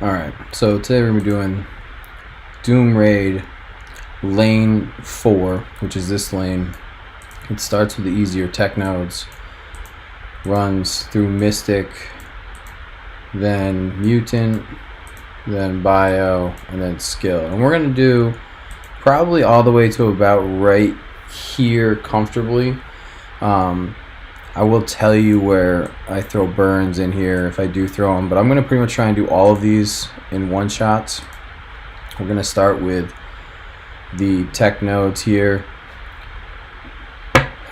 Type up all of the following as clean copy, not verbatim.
Alright, so today we're going to be doing Doom Raid Lane 4, which is this lane. It starts with the easier tech nodes, runs through Mystic, then Mutant, then Bio, and then Skill. And we're going to do probably all the way to about right here comfortably. I will tell you where I throw burns in here if I do throw them, but I'm going to pretty much try and do all of these in one shots. We're going to start with the tech nodes here.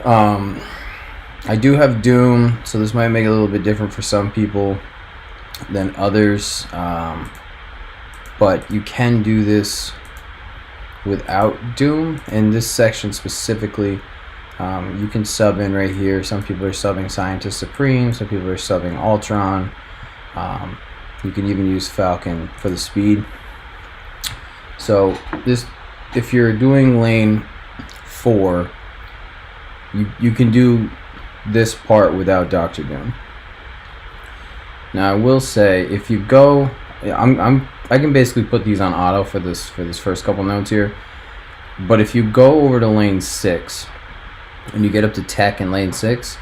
I do have Doom, so this might make it a little bit different for some people than others, but you can do this without Doom. In this section specifically, you can sub in right here. Some people are subbing Scientist Supreme, some people are subbing Ultron. You can even use Falcon for the speed. So this, if you're doing lane 4, you can do this part without Dr. Doom. Now I will say, if you go, I can basically put these on auto for this first couple nodes here. But if you go over to lane 6 and you get up to tech in lane 6,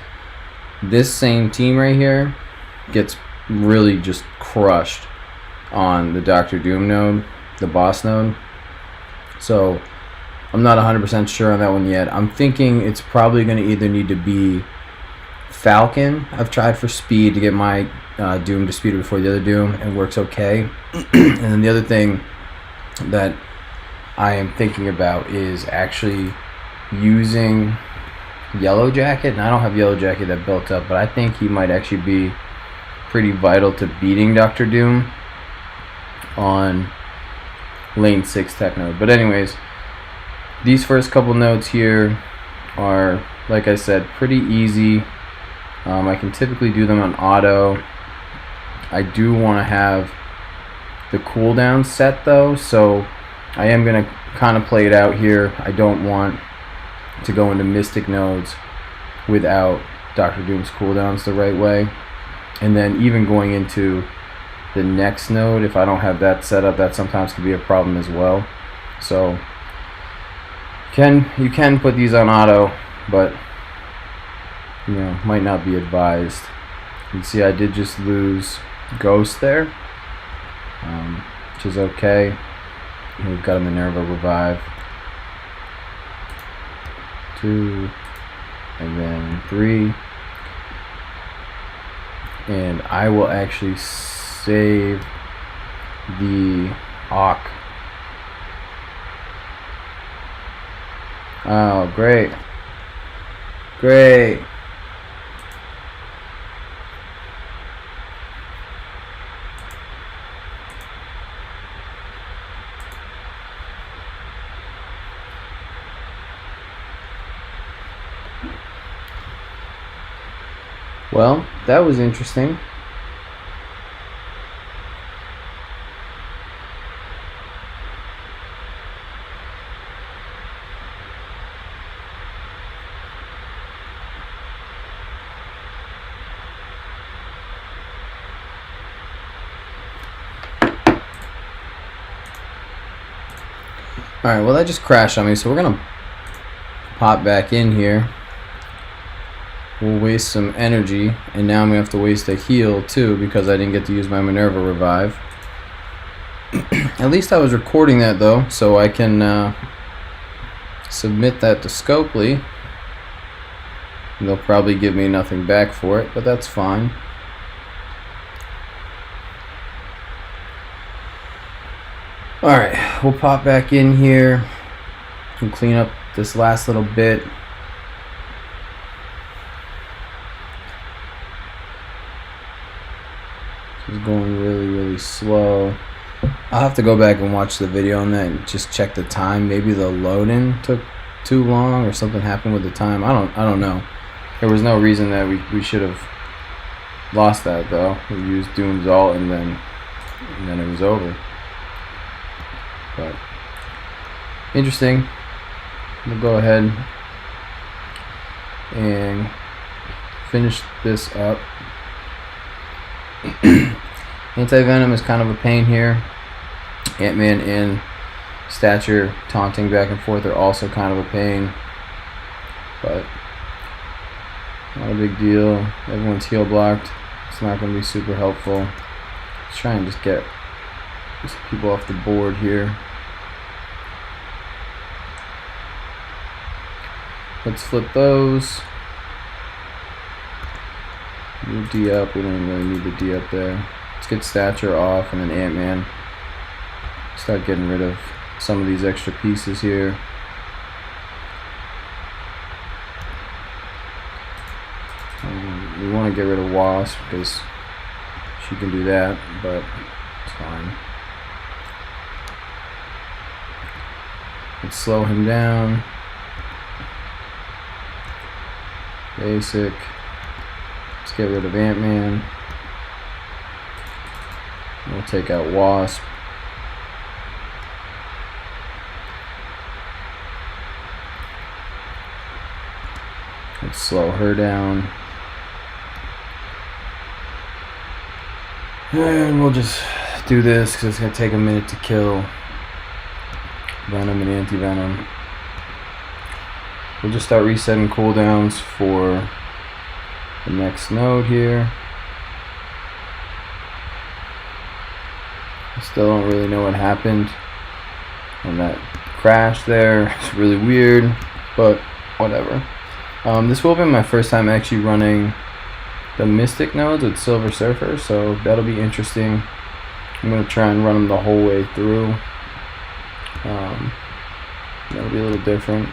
this same team right here gets really just crushed on the Dr. Doom node, the boss node. So I'm not 100% sure on that one yet. I'm thinking it's probably going to either need to be Falcon. I've tried for speed to get my Doom to speed before the other Doom, and works okay. And then the other thing that I am thinking about is actually using Yellow Jacket. And I don't have Yellow Jacket that built up, but I think he might actually be pretty vital to beating Dr. Doom on lane 6 tech node. But anyways, these first couple nodes here are, like I said, pretty easy. I can typically do them on auto. I do want to have the cooldown set though, so I am going to kind of play it out here. I don't want to go into Mystic nodes without Dr. Doom's cooldowns the right way. And then even going into the next node, if I don't have that set up, that sometimes could be a problem as well. So you can put these on auto, but you know, might not be advised. You can see I did just lose Ghost there, which is okay. We've got a Minerva revive. 2, and then 3. And I will actually save the Hawk. Oh, great. Great. Well, that was interesting. Alright, well that just crashed on me, so we're gonna pop back in here. We'll waste some energy, and now I'm gonna have to waste a heal too because I didn't get to use my Minerva revive. At least I was recording that though, so I can submit that to Scopely. And they'll probably give me nothing back for it, but that's fine. Alright, we'll pop back in here and clean up this last little bit. This is going really slow. I'll have to go back and watch the video on that and just check the time. Maybe the load-in took too long or something happened with the time. I don't know. There was no reason that we should have lost that though. We used Doom's ult and then it was over. But interesting. We'll go ahead and finish this up. Anti-Venom is kind of a pain here. Ant-Man and Stature taunting back and forth are also kind of a pain, but not a big deal. Everyone's heal blocked. It's not going to be super helpful. Let's try and just get some people off the board here. Let's flip those. Move D up. We don't even really need the D up there. Let's get Stature off, and then Ant-Man. Start getting rid of some of these extra pieces here. We want to get rid of Wasp because she can do that, but it's fine. Let's slow him down. Basic. Let's get rid of Ant-Man. We'll take out Wasp. Let's slow her down. And we'll just do this because it's going to take a minute to kill Venom and Anti-Venom. We'll just start resetting cooldowns for the next node here. I still don't really know what happened on that crash there. It's really weird, but whatever. This will be my first time actually running the Mystic nodes with Silver Surfer, so that'll be interesting. I'm going to try and run them the whole way through. That'll be a little different.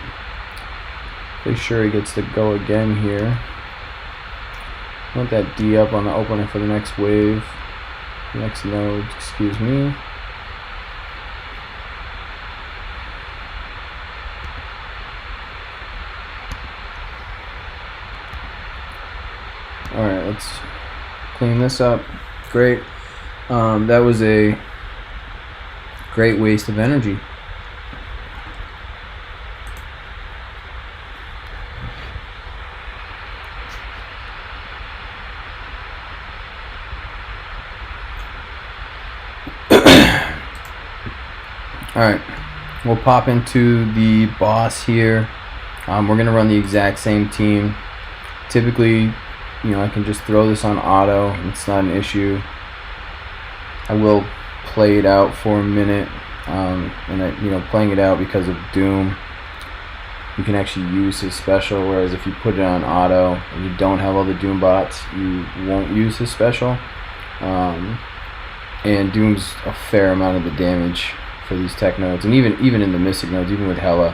Pretty sure he gets to go again here. I want that D up on the opener for the next wave. Next node, excuse me. Alright, let's clean this up. Great. That was a great waste of energy. Alright, we'll pop into the boss here. We're going to run the exact same team. Typically, I can just throw this on auto. It's not an issue. I will play it out for a minute. Playing it out because of Doom, you can actually use his special, whereas if you put it on auto and you don't have all the Doom bots, you won't use his special. And Doom's a fair amount of the damage for these tech nodes, and even in the Mystic nodes, even with Hela.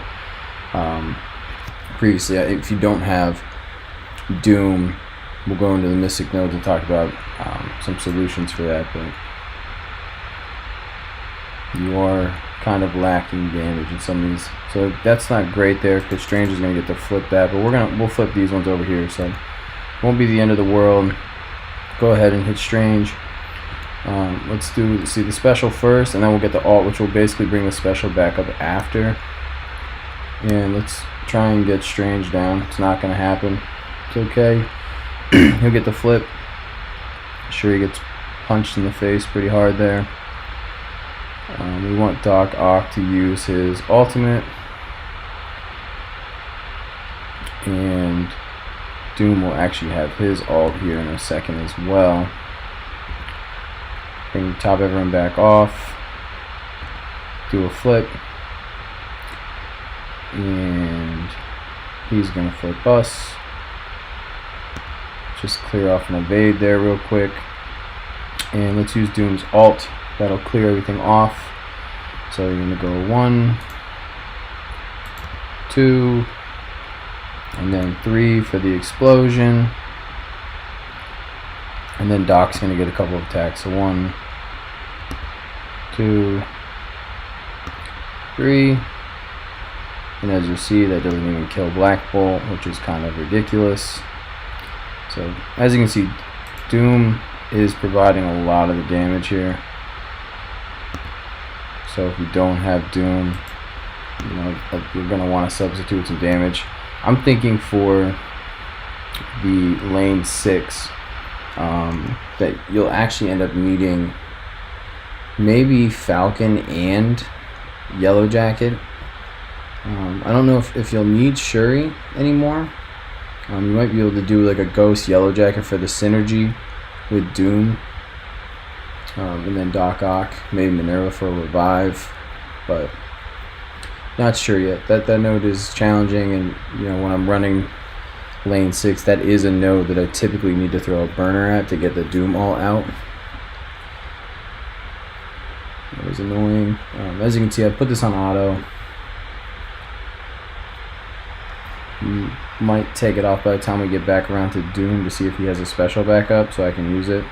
Previously, if you don't have Doom, we'll go into the Mystic nodes and talk about some solutions for that, but you are kind of lacking damage in some of these, so that's not great there because Strange is going to get to flip that, but we'll flip these ones over here, so it won't be the end of the world. Go ahead and hit Strange. Let's see the special first, and then we'll get the alt, which will basically bring the special back up after. And let's try and get Strange down. It's not going to happen. It's okay. He'll get the flip. Sure, he gets punched in the face pretty hard there. We want Doc Ock to use his ultimate, and Doom will actually have his ult here in a second as well. Bring top everyone back off, do a flip, and he's going to flip us. Just clear off an evade there real quick, and let's use Doom's ult. That'll clear everything off. So you're going to go 1, 2, and then 3 for the explosion, and then Doc's going to get a couple of attacks. So 1, 2, 3, and as you see, that doesn't even kill Black Bolt, which is kind of ridiculous. So as you can see, Doom is providing a lot of the damage here. So if you don't have Doom, you're going to want to substitute some damage. I'm thinking for the lane 6 that you'll actually end up needing maybe Falcon and Yellow Jacket. I don't know if you'll need Shuri anymore. You might be able to do like a Ghost Yellow Jacket for the synergy with Doom. And then Doc Ock, maybe Minerva for a revive, but not sure yet. That node is challenging, and when I'm running lane 6, that is a node that I typically need to throw a burner at to get the Doom all out. That was annoying. As you can see, I put this on auto. Might take it off by the time we get back around to Doom to see if he has a special backup so I can use it.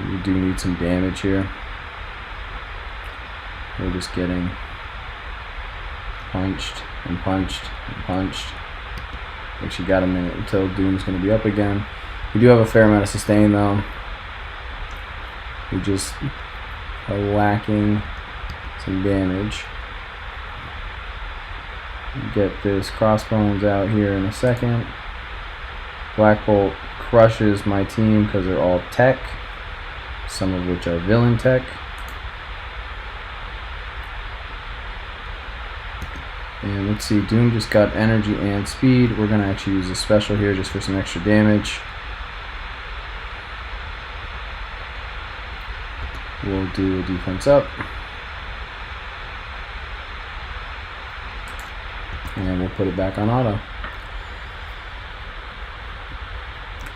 We do need some damage here. We're just getting punched and punched and punched. Actually got a minute until Doom's going to be up again. We do have a fair amount of sustain though. We just are lacking some damage. Get this Crossbones out here in a second. Black Bolt crushes my team because they're all tech, some of which are villain tech. And let's see, Doom just got energy and speed. We're going to actually use a special here just for some extra damage. We'll do a defense up. And we'll put it back on auto.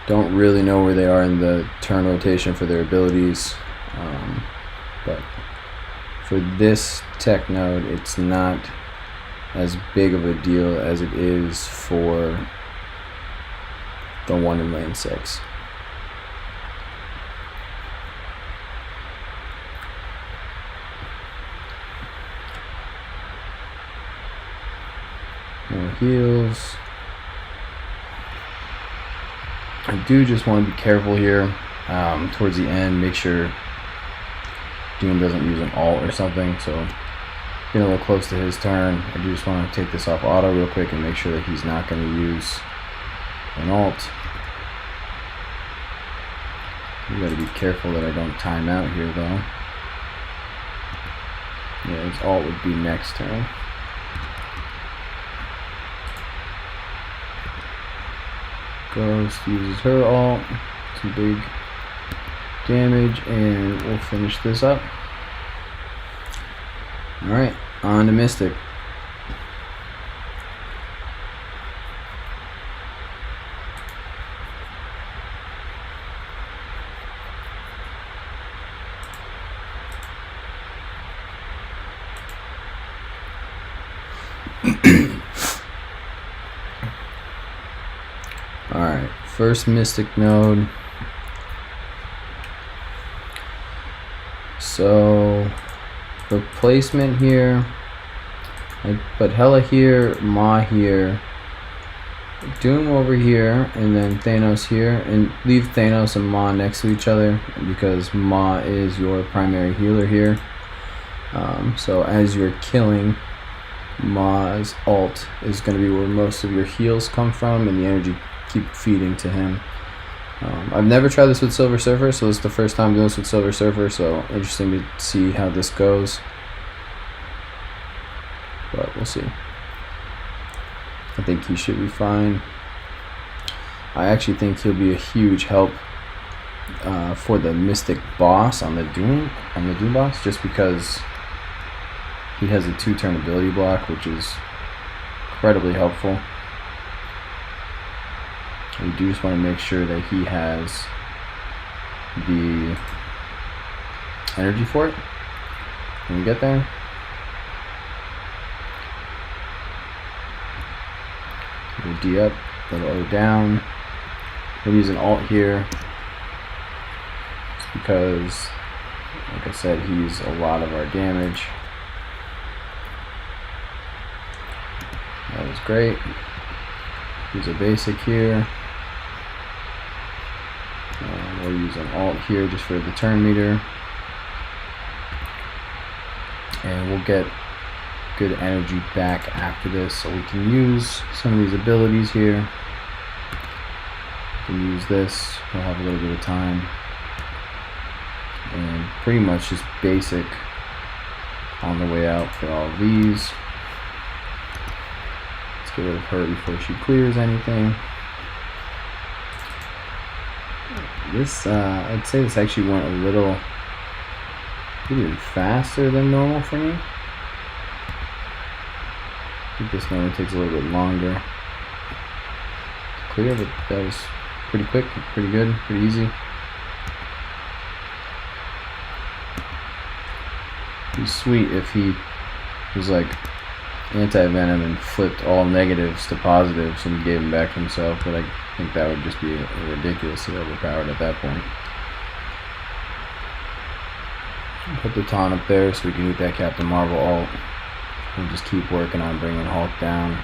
Don't really know where they are in the turn rotation for their abilities, but for this tech node, it's not as big of a deal as it is for the one in lane 6. More heals. I do just want to be careful here towards the end. Make sure Doom doesn't use an ult or something. So getting a little close to his turn. I do just want to take this off auto real quick and make sure that he's not going to use an ult. You got to be careful that I don't time out here though. Yeah, his ult would be next turn. Ghost uses her ult, some big damage, and we'll finish this up. Alright, on to Mystic. Alright, first Mystic node. So the placement here, I put Hela here, Ma here, Doom over here, and then Thanos here, and leave Thanos and Ma next to each other because Ma is your primary healer here. So as you're killing, Ma's ult is going to be where most of your heals come from, and the energy keep feeding to him. I've never tried this with Silver Surfer, so this is the first time doing this with Silver Surfer, so interesting to see how this goes. But we'll see. I think he should be fine. I actually think he'll be a huge help for the Mystic boss on the Doom boss, just because he has a 2-turn ability block, which is incredibly helpful. We do just want to make sure that he has the energy for it when we get there. We'll D up, little O down. We'll use an ult here just because, like I said, he's a lot of our damage. That was great. Use a basic here. We'll use an ult here just for the turn meter. And we'll get good energy back after this, so we can use some of these abilities here. We can use this. We'll have a little bit of time. And pretty much just basic on the way out for all of these. Let's get rid of her before she clears anything. This, I'd say this actually went a little even faster than normal for me. I think this normally takes a little bit longer to clear, but that was pretty quick, pretty good, pretty easy. It'd be sweet if he was like anti-venom and flipped all negatives to positives and gave them back to himself, but I think that would just be ridiculously overpowered at that point. Put the taunt up there so we can eat that Captain Marvel ult. We'll just keep working on bringing Hulk down.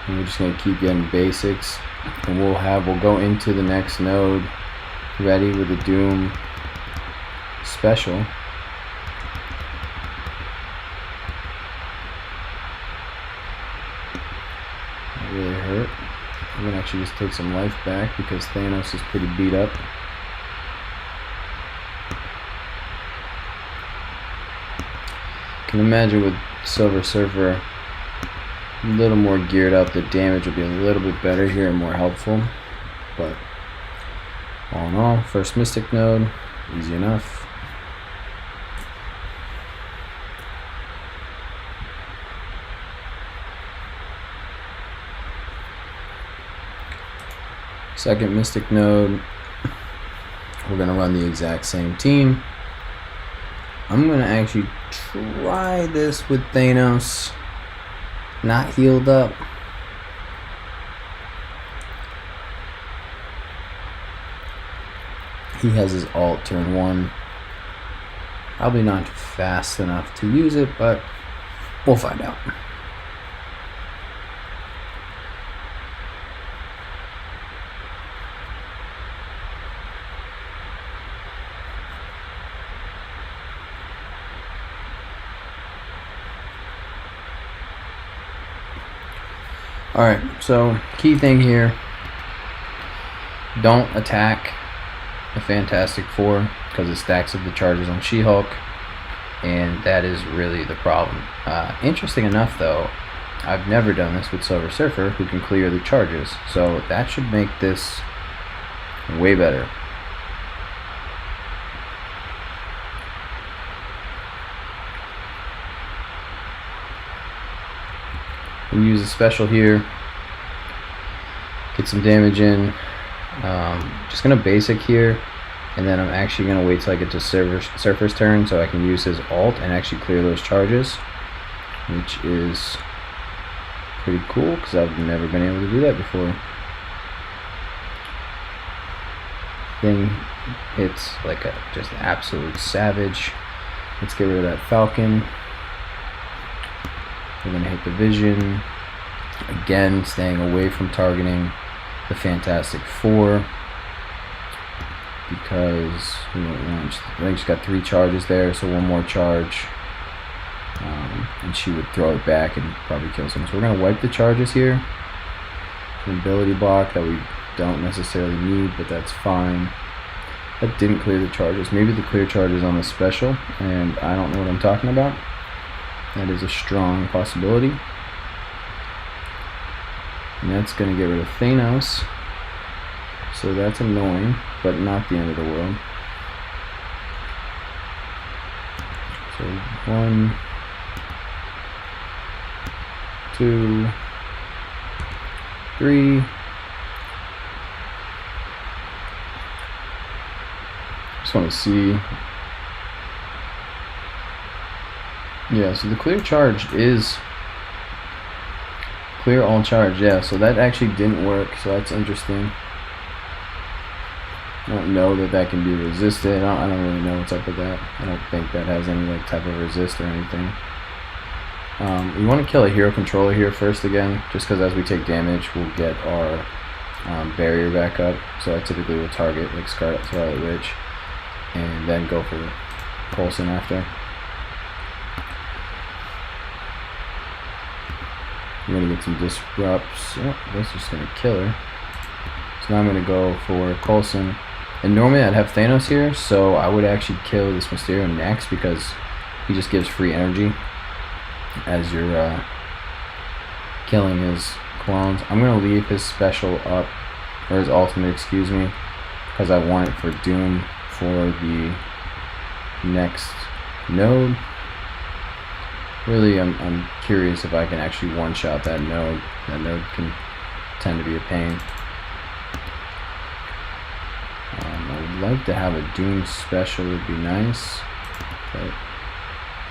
And we're just going to keep getting basics. And we'll go into the next node ready with the Doom special. That really hurt. I'm going to actually just take some life back because Thanos is pretty beat up. I can imagine with Silver Surfer a little more geared up, the damage will be a little bit better here and more helpful. But all in all, first Mystic node, easy enough. Second Mystic node, we're going to run the exact same team. I'm going to actually try this with Thanos not healed up. He has his ult turn 1. Probably not fast enough to use it, but we'll find out. Alright, so key thing here, don't attack the Fantastic Four because it stacks up the charges on She-Hulk, and that is really the problem. Interesting enough though, I've never done this with Silver Surfer, who can clear the charges, so that should make this way better. We use a special here, get some damage in. Just gonna basic here, and then I'm actually gonna wait till I get to Surfer's turn so I can use his ult and actually clear those charges, which is pretty cool because I've never been able to do that before. Thing hits like a just absolute savage. Let's get rid of that Falcon. We're going to hit the Vision. Again, staying away from targeting the Fantastic Four because we don't want, I think she's got 3 charges there, so 1 more charge and she would throw it back and probably kill someone. So we're going to wipe the charges here. An ability block that we don't necessarily need, but that's fine. That didn't clear the charges. Maybe the clear charges on the special, and I don't know what I'm talking about. That is a strong possibility. And that's going to get rid of Thanos. So that's annoying, but not the end of the world. So 1, 2, 3. Just want to see. Yeah, so the clear charge is clear all charge. Yeah, so that actually didn't work, so that's interesting. I don't know that that can be resisted. I don't really know what's up with that. I don't think that has any like type of resist or anything. We want to kill a hero controller here first again, just because as we take damage, we'll get our barrier back up. So I typically will target like Scarlet Witch, and then go for Coulson after. I'm gonna get some disrupts. Oh, this is gonna kill her. So now I'm going to go for Coulson. And normally I'd have Thanos here, so I would actually kill this Mysterio next because he just gives free energy as you're killing his clones. I'm going to leave his special up, or his ultimate, excuse me, because I want it for Doom for the next node. Really, I'm curious if I can actually one-shot that node. That node can tend to be a pain. I would like to have a Doom special, would be nice, but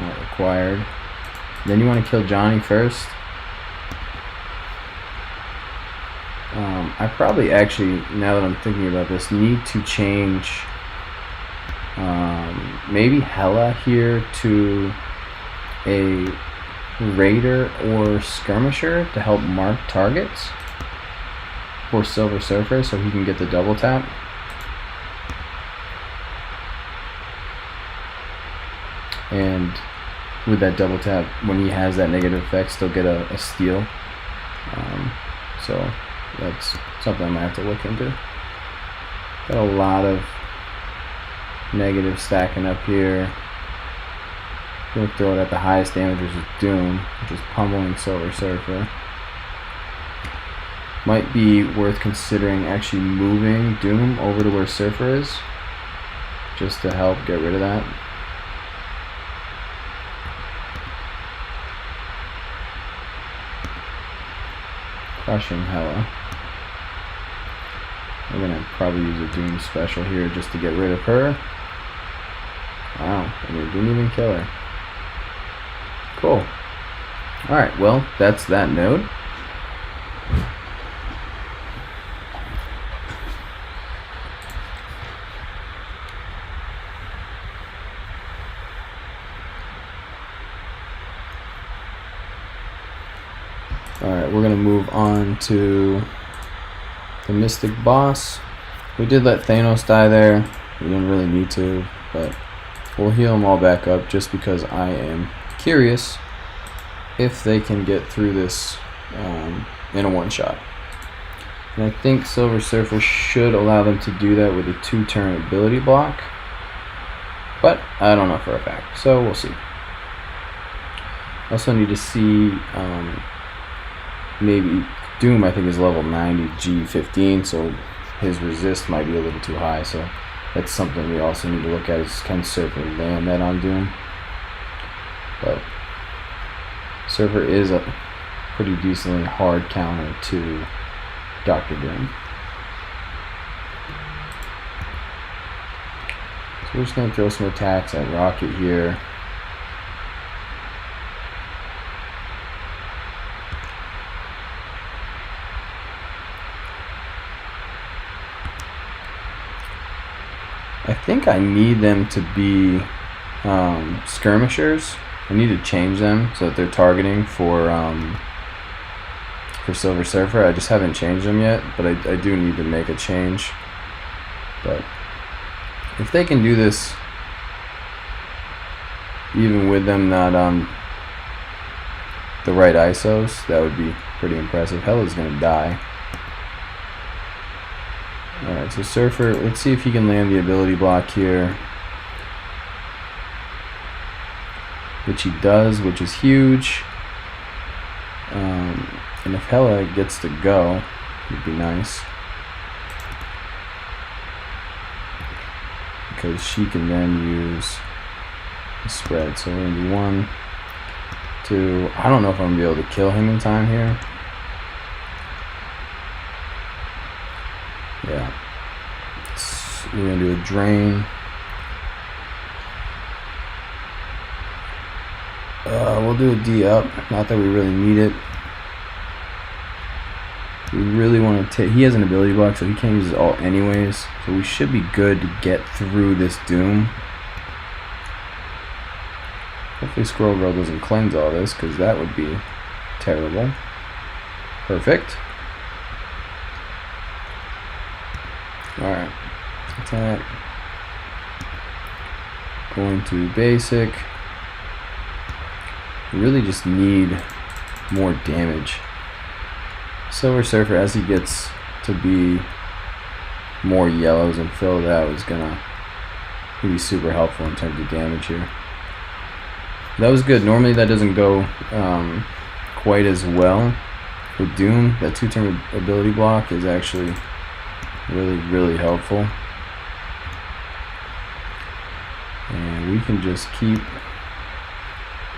not required. Then you want to kill Johnny first. I probably actually, now that I'm thinking about this, need to change maybe Hela here to a Raider or Skirmisher to help mark targets for Silver Surfer so he can get the double tap. And with that double tap, when he has that negative effect, still get a steal. So that's something I might have to look into. Got a lot of negative stacking up here. Gonna throw it at the highest damage, which is Doom, which is pummeling Silver Surfer. Might be worth considering actually moving Doom over to where Surfer is, just to help get rid of that. Crushing Hela. We're gonna probably use a Doom special here just to get rid of her. Wow, and it didn't even kill her. Cool. Alright, well, that's that node. Alright, we're going to move on to the Mystic Boss. We did let Thanos die there. We didn't really need to, but we'll heal them all back up just because I am curious if they can get through this in a one-shot. And I think Silver Surfer should allow them to do that with a 2-turn ability block, but I don't know for a fact, so we'll see. Also need to see maybe Doom, I think, is level 90 G15, so his resist might be a little too high, so that's something we also need to look at, is can Surfer land that on Doom. But Surfer is a pretty decently hard counter to Dr. Doom. So we're just going to throw some attacks at Rocket here. I think I need them to be skirmishers. I need to change them so that they're targeting for Silver Surfer. I just haven't changed them yet, but I do need to make a change. But if they can do this, even with them not on the right ISOs, that would be pretty impressive. Hela's gonna die. Alright, so Surfer, let's see if he can land the ability block here. Which he does, which is huge. And if Hela gets to go, it'd be nice. Because she can then use the spread. So we're going to do 1, 2. I don't know if I'm going to be able to kill him in time here. Yeah. We're going to do a drain. We'll do a D up. Not that we really need it. We really want to take... He has an ability block, so he can't use his ult anyways. So we should be good to get through this Doom. Hopefully Squirrel Girl doesn't cleanse all this, because that would be terrible. Perfect. Alright. Attack. Going to basic. We really just need more damage. Silver Surfer, as he gets to be more yellows and fill that was gonna be super helpful in terms of damage here. That was good. Normally that doesn't go quite as well with Doom. That 2-turn ability block is actually really helpful. And we can just keep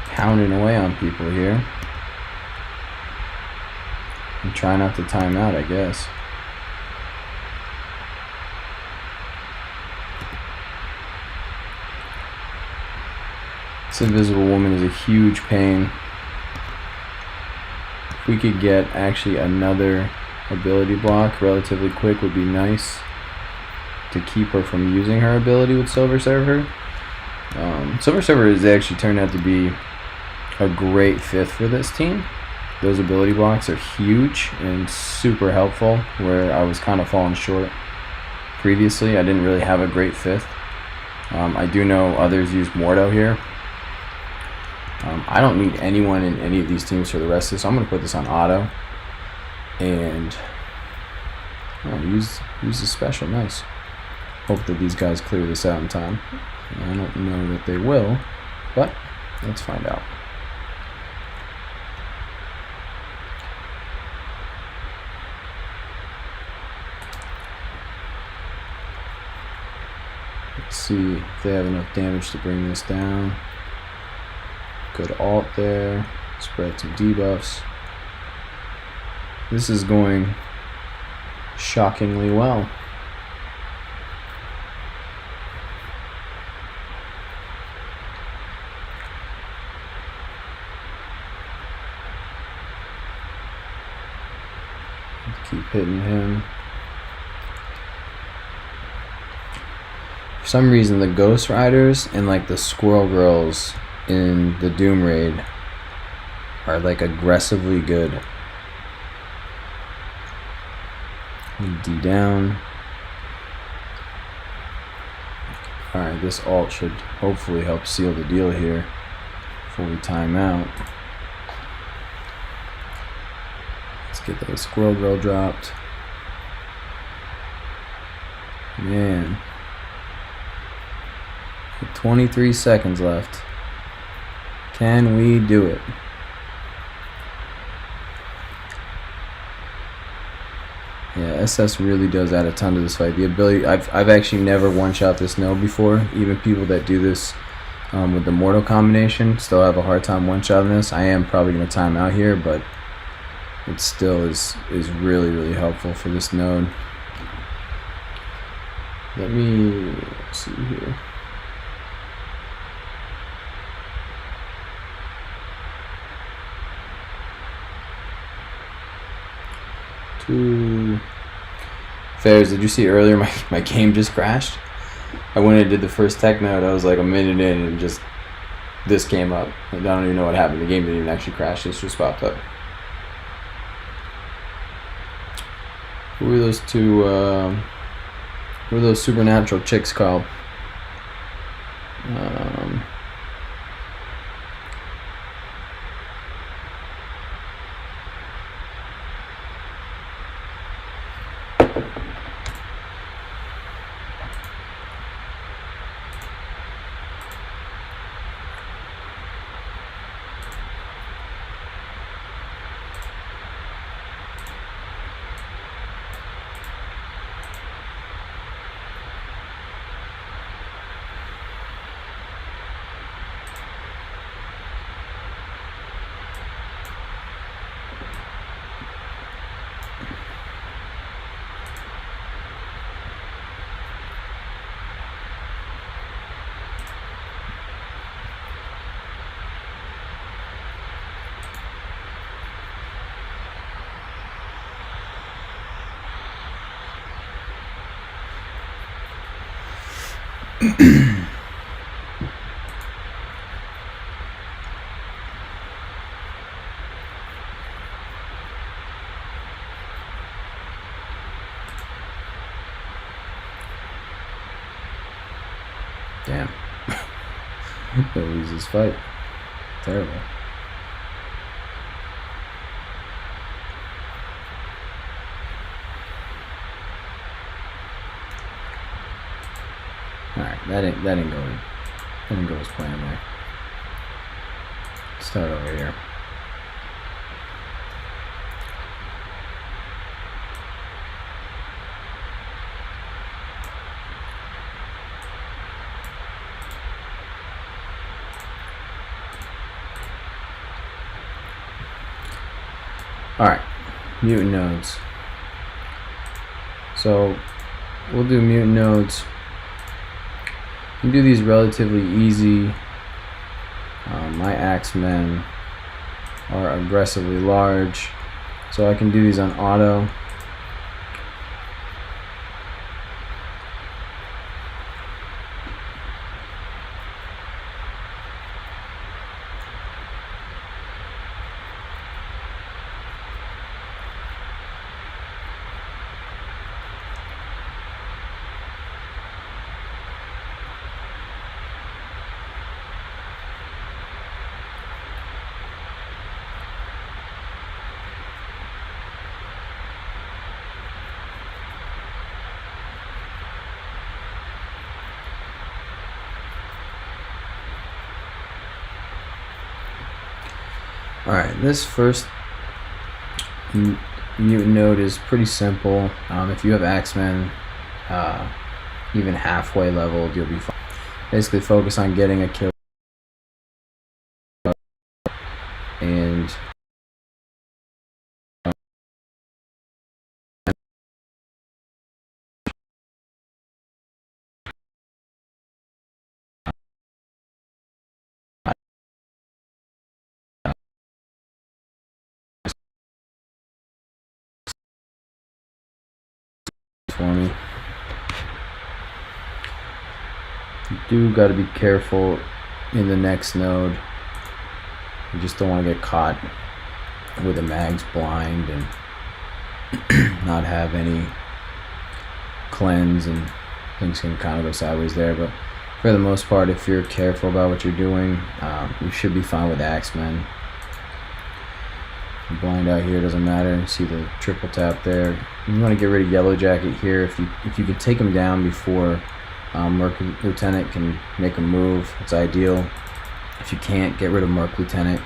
pounding away on people here. And try not to time out, I guess. This Invisible Woman is a huge pain. If we could get actually another ability block relatively quick would be nice to keep her from using her ability with Silver Surfer. Silver Surfer has actually turned out to be a great fifth for this team. Those ability blocks are huge and super helpful, where I was kind of falling short previously. I didn't really have a great fifth. I do know others use Mordo here. I don't need anyone in any of these teams for the rest of this, so I'm going to put this on auto and use the special. Nice. Hope that these guys clear this out in time. I don't know that they will, but let's find out. Let's see if they have enough damage to bring this down. Good alt there. Spread some debuffs. This is going shockingly well. Keep hitting him. For some reason, the Ghost Riders and like the Squirrel Girls in the Doom Raid are like aggressively good. D down. Alright, this alt should hopefully help seal the deal here before we time out. Let's get that Squirrel Girl dropped. Man. 23 seconds left. Can we do it? Yeah, SS really does add a ton to this fight. The ability, I've actually never one-shot this node before. Even people that do this with the Mortal combination still have a hard time one-shotting this. I am probably going to time out here, but it still is really helpful for this node. Let me see here. Fairs, did you see earlier my game just crashed? I went and did the first tech node. I was like a minute in and just this came up. I don't even know what happened. The game didn't even actually crash. This just popped up. Who are those two? Who are those supernatural chicks called? Damn. He'll lose this fight. Terrible. Alright, that didn't go as planned there. Start over here. Alright, mutant nodes. So we'll do mutant nodes. You can do these relatively easy. My axemen are aggressively large, so I can do these on auto. Alright, this first mutant node is pretty simple. If you have axemen even halfway leveled, you'll be fine. Basically focus on getting a kill and for me. You do got to be careful in the next node. You just don't want to get caught with the mags blind and not have any cleanse, and things can kind of go sideways there. But for the most part, if you're careful about what you're doing, you should be fine with axemen. Blind out here doesn't matter. You see the triple tap there. You want to get rid of Yellow Jacket here. If you can take him down before Merc Lieutenant can make a move, it's ideal. If you can't, get rid of Merc Lieutenant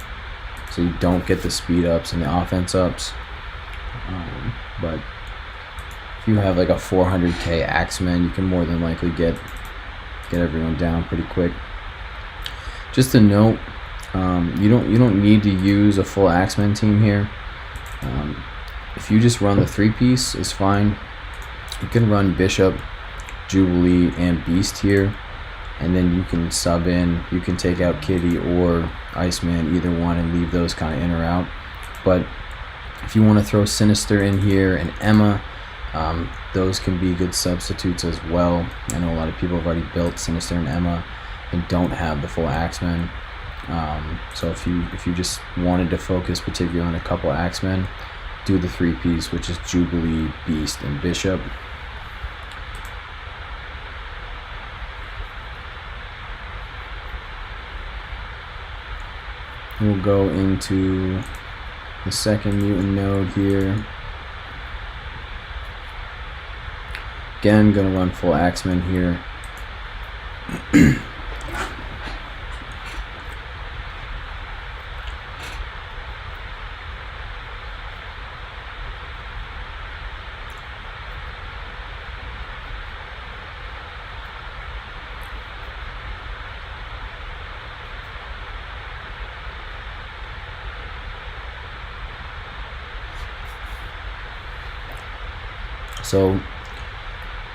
so you don't get the speed ups and the offense ups. But if you have like a 400k axeman, you can more than likely get everyone down pretty quick. Just a note, you don't need to use a full axeman team here. If you just run the 3-piece, is fine. You can run Bishop, Jubilee, and Beast here, and then you can sub in. You can take out Kitty or Iceman, either one, and leave those kind of in or out. But if you want to throw Sinister in here and Emma, those can be good substitutes as well. I know a lot of people have already built Sinister and Emma and don't have the full axemen. So if you just wanted to focus particularly on a couple axemen, do the 3-piece, which is Jubilee, Beast, and Bishop. We'll go into the second mutant node here. Again, gonna run full axemen here. So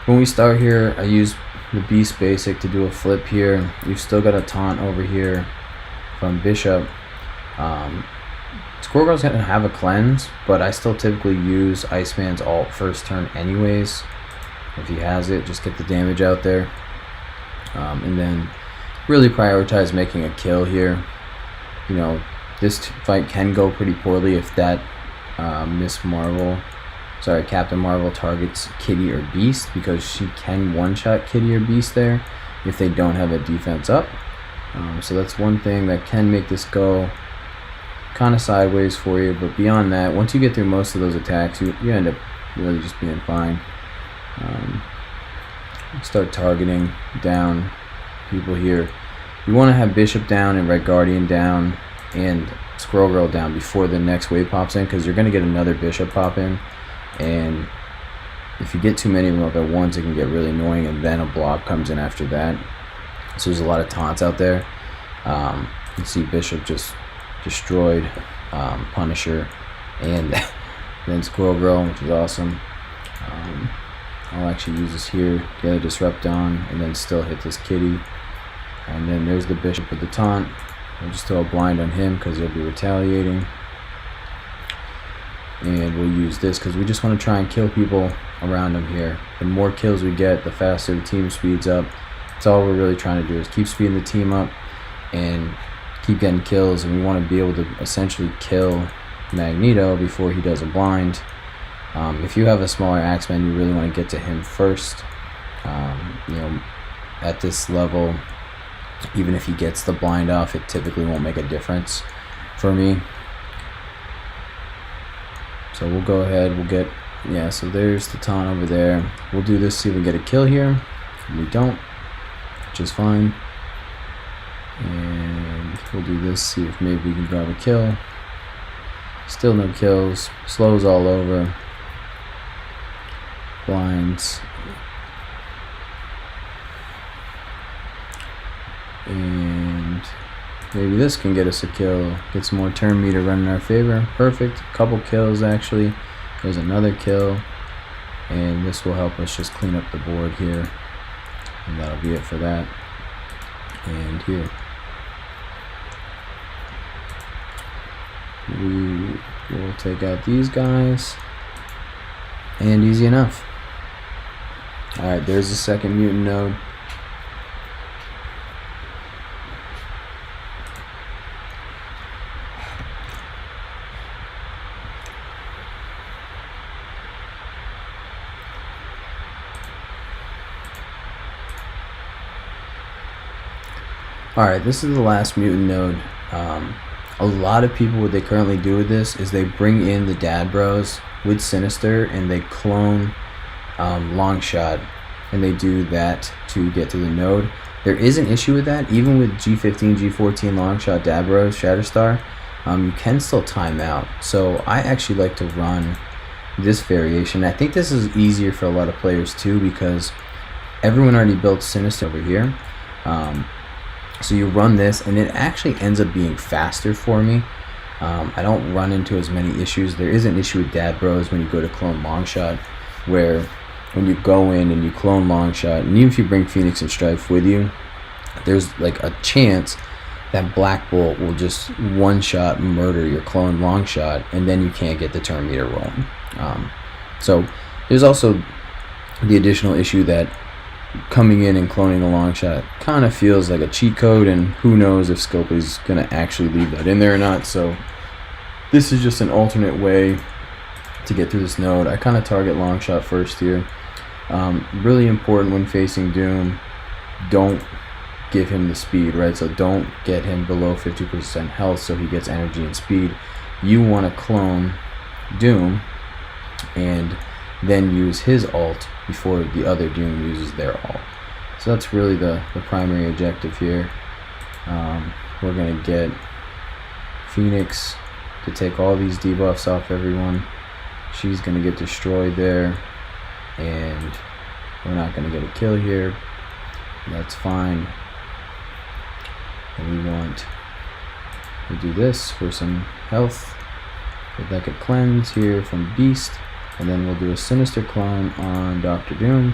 when we start here, I use the Beast basic to do a flip here. You've still got a taunt over here from Bishop. Squirrel's gonna have a cleanse, but I still typically use Iceman's ult first turn anyways. If he has it, just get the damage out there. And then really prioritize making a kill here. You know, this fight can go pretty poorly if that Captain Marvel targets Kitty or Beast, because she can one-shot Kitty or Beast there if they don't have a defense up. So that's one thing that can make this go kind of sideways for you. But beyond that, once you get through most of those attacks, you end up really just being fine. start targeting down people here. You want to have Bishop down and Red Guardian down and Squirrel Girl down before the next wave pops in, because you're going to get another Bishop pop in, and if you get too many of them up at once, it can get really annoying, and then a blob comes in after that. So there's a lot of taunts out there. You see Bishop just destroyed Punisher and then Squirrel Girl, which is awesome. I'll actually use this here, get a Disrupt on, and then still hit this kitty. And then there's the Bishop with the taunt. We'll just throw a blind on him because he'll be retaliating. And we'll use this because we just want to try and kill people around him here. The more kills we get, the faster the team speeds up. That's all we're really trying to do, is keep speeding the team up and keep getting kills. And we want to be able to essentially kill Magneto before he does a blind. If you have a smaller Axeman, you really want to get to him first. You know, at this level, even if he gets the blind off, it typically won't make a difference for me. So we'll go ahead, we'll get, yeah, so there's the taunt over there. We'll do this, see if we get a kill here. We don't, which is fine. And we'll do this, see if maybe we can grab a kill. Still no kills, slows all over. Blinds. And maybe this can get us a kill, get some more turn meter running in our favor. Perfect, couple kills actually. There's another kill, and this will help us just clean up the board here, and that'll be it for that. And here we will take out these guys, and easy enough. Alright, there's the second mutant node. Alright, this is the last mutant node. A lot of people, what they currently do with this is they bring in the Dad Bros with Sinister and they clone Longshot, and they do that to get to the node. There is an issue with that, even with G15, G14, Longshot, Dad Bros, Shatterstar. You can still time out. So I actually like to run this variation. I think this is easier for a lot of players too, because everyone already built Sinister over here. So you run this, and it actually ends up being faster for me. I don't run into as many issues. There is an issue with Dad Bros when you go to clone Longshot, where when you go in and you clone Longshot, and even if you bring Phoenix and Strife with you, there's like a chance that Black Bolt will just one-shot murder your clone Longshot, and then you can't get the turn meter rolling. So there's also the additional issue that coming in and cloning a Longshot kind of feels like a cheat code, and who knows if Scopely's going to actually leave that in there or not. So this is just an alternate way to get through this node. I kind of target Longshot first here. Really important when facing Doom, don't give him the speed, right? So don't get him below 50% health so he gets energy and speed. You want to clone Doom and then use his ult before the other Doom uses their ult. So that's really the primary objective here. We're going to get Phoenix to take all these debuffs off everyone. She's going to get destroyed there, and we're not going to get a kill here. That's fine. And we want to do this for some health. Get like a cleanse here from Beast. And then we'll do a Sinister clone on Dr. Doom.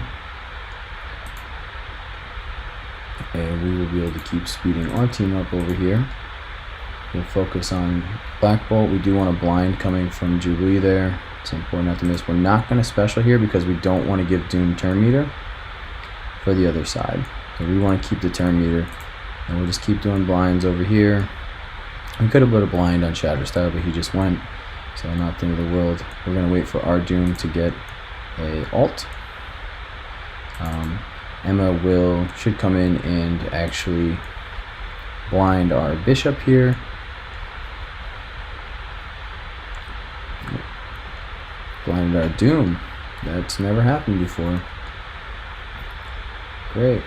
And we will be able to keep speeding our team up over here. We'll focus on Black Bolt. We do want a blind coming from Jubilee there. It's important not to miss. We're not going to special here because we don't want to give Doom turn meter for the other side. So we want to keep the turn meter. And we'll just keep doing blinds over here. We could have put a blind on Shatterstar, but he just went. So not the end of the world. We're going to wait for our Doom to get a ult. Emma should come in and actually blind our Bishop here. Blinded our Doom. That's never happened before. Great.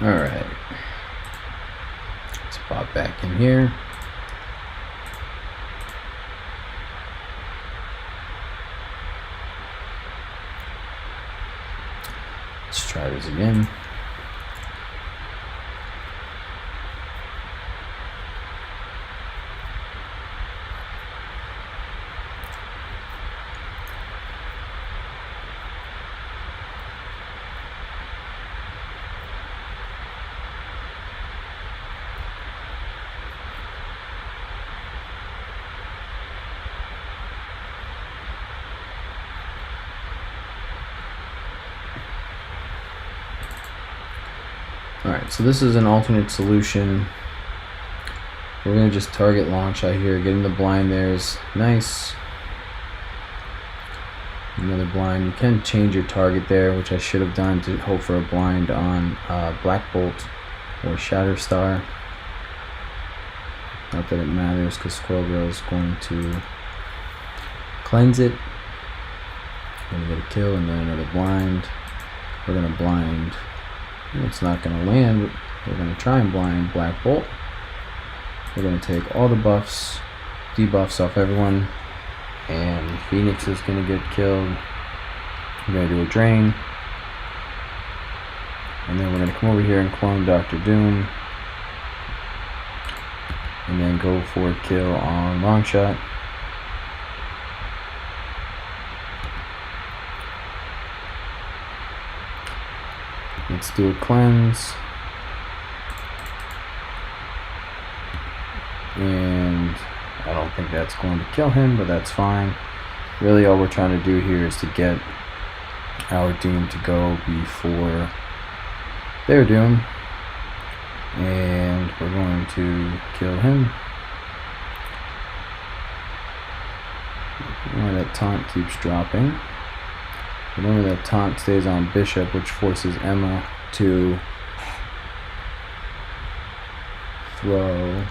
All right. Let's pop back in here. Let's try this again. Alright, so this is an alternate solution. We're going to just target long shot here. Getting the blind there is nice. Another blind. You can change your target there, which I should have done to hope for a blind on Black Bolt or Shatterstar. Not that it matters because Squirrel Girl is going to cleanse it. We're going to get a kill and then another blind. We're going to blind. It's not going to land, but we're going to try and blind Black Bolt. We're going to take all the buffs, debuffs off everyone, and Phoenix is going to get killed. We're going to do a drain, and then we're going to come over here and clone Dr. Doom, and then go for a kill on Longshot. Let's do a cleanse. And I don't think that's going to kill him, but that's fine. Really all we're trying to do here is to get our Doom to go before their Doom. And we're going to kill him. That taunt keeps dropping. Remember that taunt stays on Bishop, which forces Emma to throw.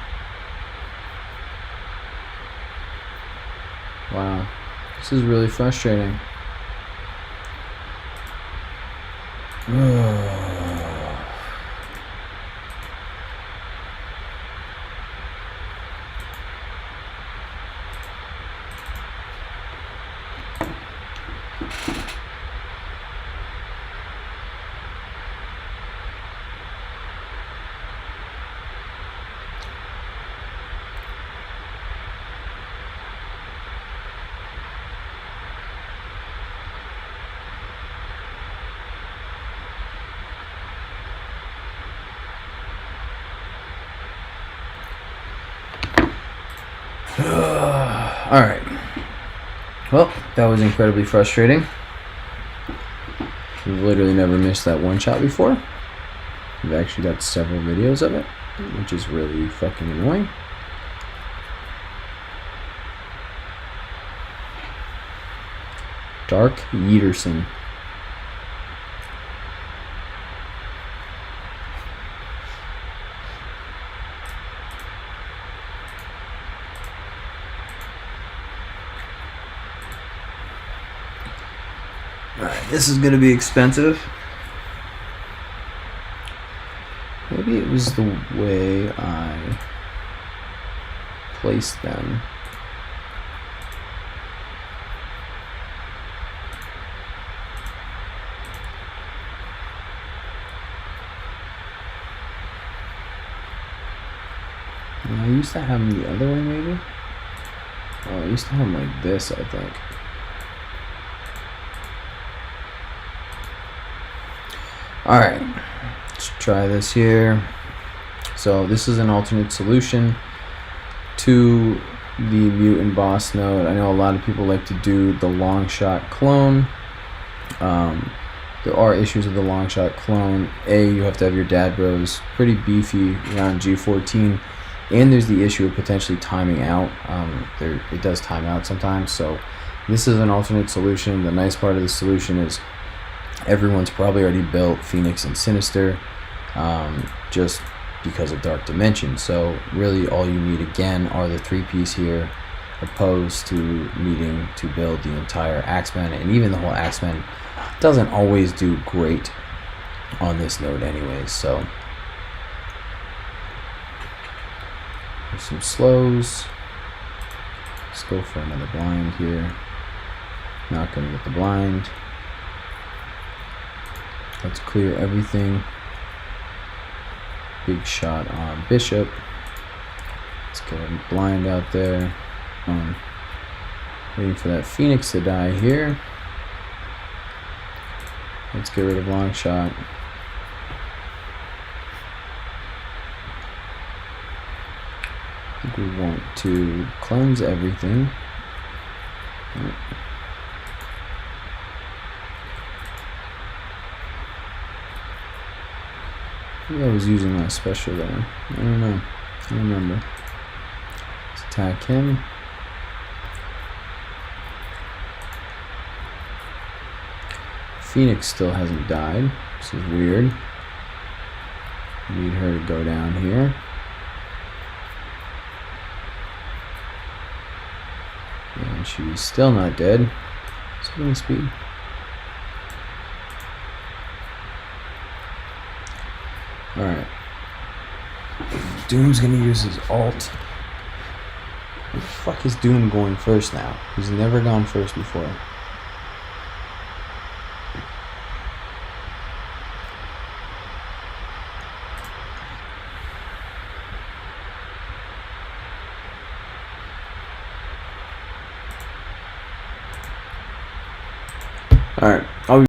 Wow, this is really frustrating. Alright. Well, that was incredibly frustrating. We've literally never missed that one shot before. We've actually got several videos of it, which is really fucking annoying. Dark Yeaterson. This is gonna be expensive. Maybe it was the way I placed them. I used to have them the other way, maybe? Oh, I used to have them like this, I think. Alright, let's try this here. So this is an alternate solution to the mutant boss node. I know a lot of people like to do the long shot clone. There are issues with the long shot clone. You have to have your dad bros pretty beefy around G14, and there's the issue of potentially timing out. It does time out sometimes, so this is an alternate solution. The nice part of the solution is everyone's probably already built Phoenix and Sinister, just because of Dark Dimension. So really all you need again are the 3-piece here, opposed to needing to build the entire Axeman, and even the whole Axeman doesn't always do great on this node anyways. So there's some slows. Let's go for another blind here. Not gonna get the blind. Let's clear everything. Big shot on Bishop. Let's get a blind out there. Waiting for that Phoenix to die here. Let's get rid of long shot. I think we want to cleanse everything. I think I was using my special there. I don't know. I don't remember. Let's attack him. Phoenix still hasn't died. This is weird. Need her to go down here. And she's still not dead. Speed speed. Alright. Doom's gonna use his ult. Where the fuck is Doom going first now? He's never gone first before. Alright, I'll